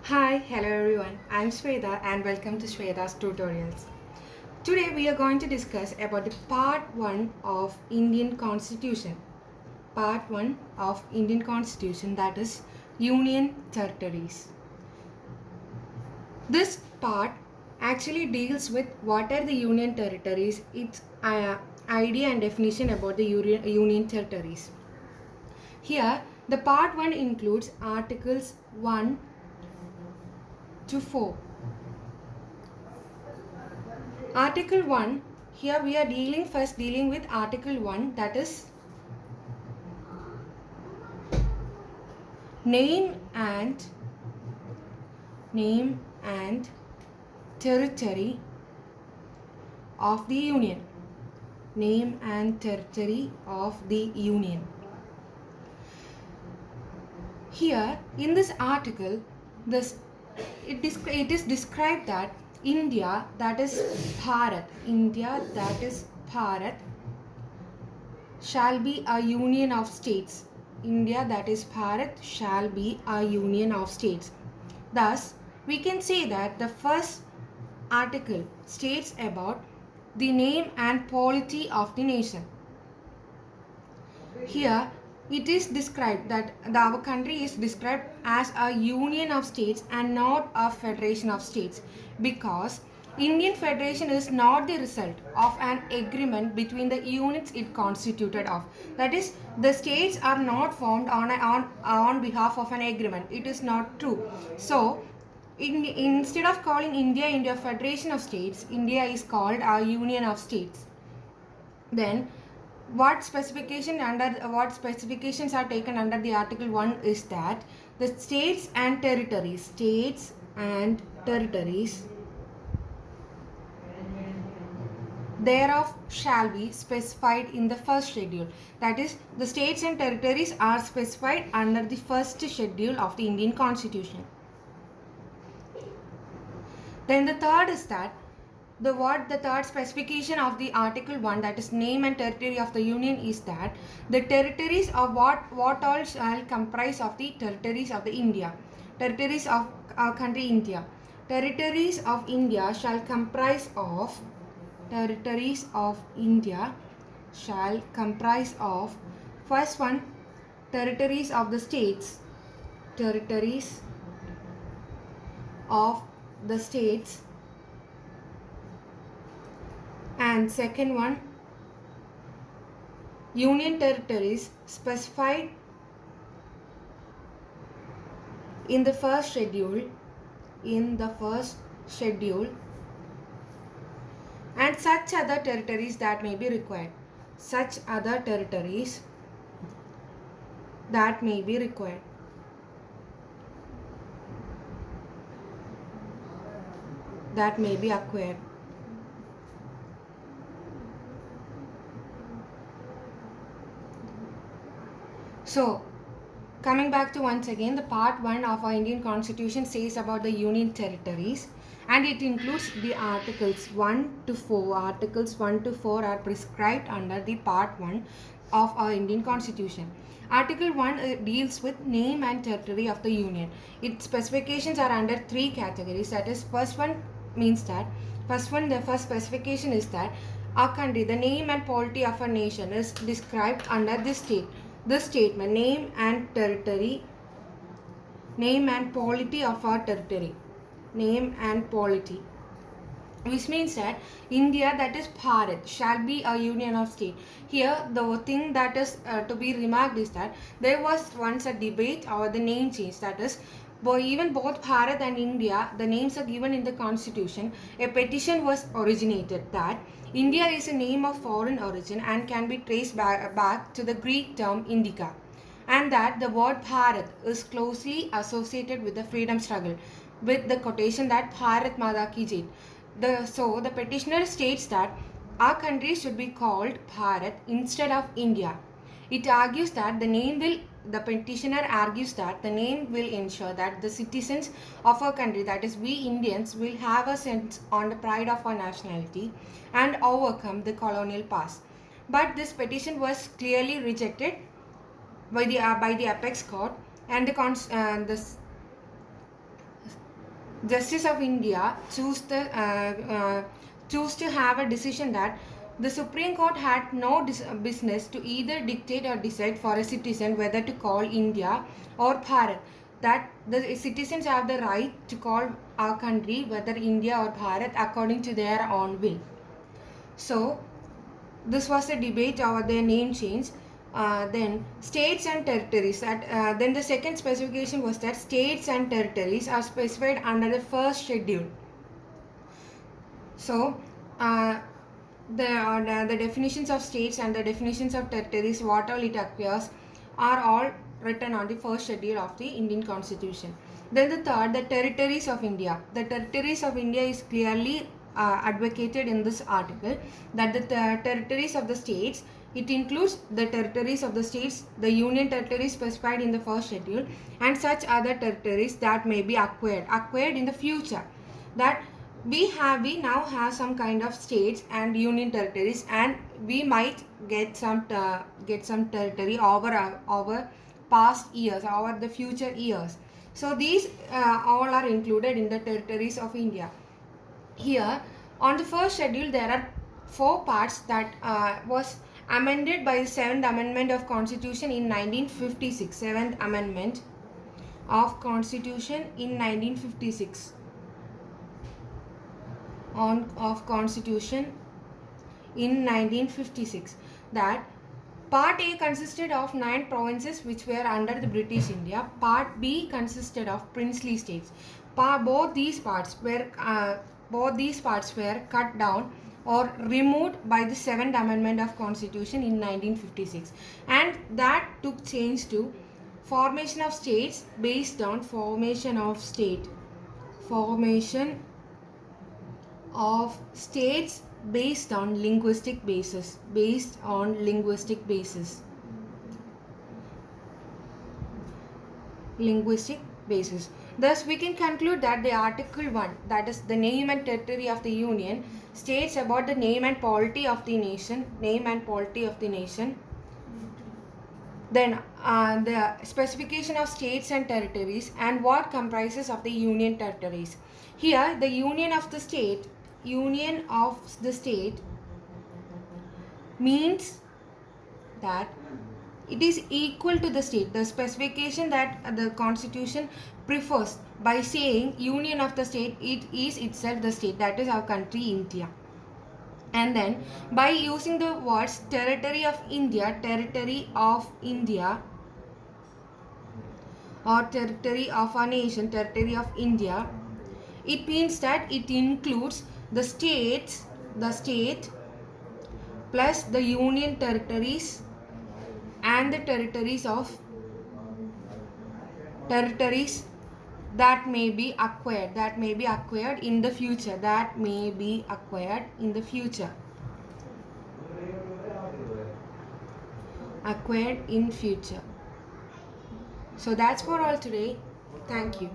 Hi, hello everyone. I'm Shweta and welcome to Shweta's tutorials. Today we are going to discuss about the part 1 of Indian Constitution. Part 1 of Indian Constitution, that is Union Territories. This part actually deals with what are the Union Territories, its idea and definition about the Union Territories. Here the part 1 includes articles 1 to 4. Article 1, here we are dealing with Article 1, that is name and territory of the Union. Name and territory of the Union. Here in this article, it is described that India, that is Bharat, shall be a union of states. India, that is Bharat, shall be a union of states. Thus, we can say that the first article states about the name and polity of the nation. Here, it is described that our country is described as a union of states and not a federation of states, because Indian Federation is not the result of an agreement between the units it constituted of. That is, the states are not formed on behalf of an agreement. It is not true. So, instead of calling India a federation of states, India is called a union of states. Then what specifications are taken under the Article 1 is that the states and territories thereof shall be specified in the first schedule. That is, the states and territories are specified under the first schedule of the Indian Constitution. Then the third is that the third specification of the Article 1, that is name and territory of the Union, is that the territories of what all shall comprise of the territories of the India. Territories of our country India. Territories of India shall comprise of first one, territories of the states. Territories of the states. And second one, union territories specified in the first schedule, and such other territories that may be required. That may be acquired. So, coming back to once again, the part 1 of our Indian Constitution says about the union territories, and it includes the articles 1 to 4. Articles 1 to 4 are prescribed under the part 1 of our Indian Constitution. Article 1 deals with name and territory of the Union. Its specifications are under 3 categories. That is, the first specification is that our country, the name and polity of a nation, is described under this statement: name and polity of our territory. Name and polity, which means that India, that is Bharat, shall be a union of state. Here the thing that is to be remarked is that there was once a debate over the name change. That is, even both Bharat and India, the names are given in the constitution. A petition was originated that India is a name of foreign origin and can be traced back to the Greek term indica, and that the word Bharat is closely associated with the freedom struggle, with the quotation that Bharat Mata Ki Jai. So the petitioner states that our country should be called Bharat instead of India. The petitioner argues that the name will ensure that the citizens of our country, that is we Indians, will have a sense on the pride of our nationality and overcome the colonial past. But this petition was clearly rejected by the apex court, and the Justice of India choose to have a decision that the Supreme Court had no business to either dictate or decide for a citizen whether to call India or Bharat. That the citizens have the right to call our country whether India or Bharat according to their own will. So this was a debate over their name change. Then states and territories. Then the second specification was that states and territories are specified under the first schedule. So the definitions of states and the definitions of territories, what all it appears, are all written on the first schedule of the Indian Constitution. Then the third, the territories of India. The territories of India is clearly advocated in this article, that the territories of the states, it includes the territories of the states, the union territories specified in the first schedule, and such other territories that may be acquired in the future. That we now have some kind of states and union territories, and we might get some territory over past years, over the future years. So these all are included in the territories of India. Here on the first schedule there are 4 parts that was amended by the 7th Amendment of Constitution in 1956. 7th Amendment of Constitution in 1956 of Constitution in 1956. That Part A consisted of 9 provinces which were under the British India. Part B consisted of princely states. Both these parts were cut down or removed by the 7th Amendment of Constitution in 1956, and that took change to formation of states based on formation of states based on linguistic basis. Thus we can conclude that the Article 1, that is the name and territory of the Union, states about the name and polity of the nation. Then the specification of states and territories and what comprises of the union territories. Here the union of the state means that it is equal to the state. The specification that the Constitution prefers by saying union of the state, it is itself the state, that is our country India. And then by using the words territory of India or territory of a nation, territory of India, it means that it includes the state plus the union territories and the territories that may be acquired in the future. So that's for all today. Thank you.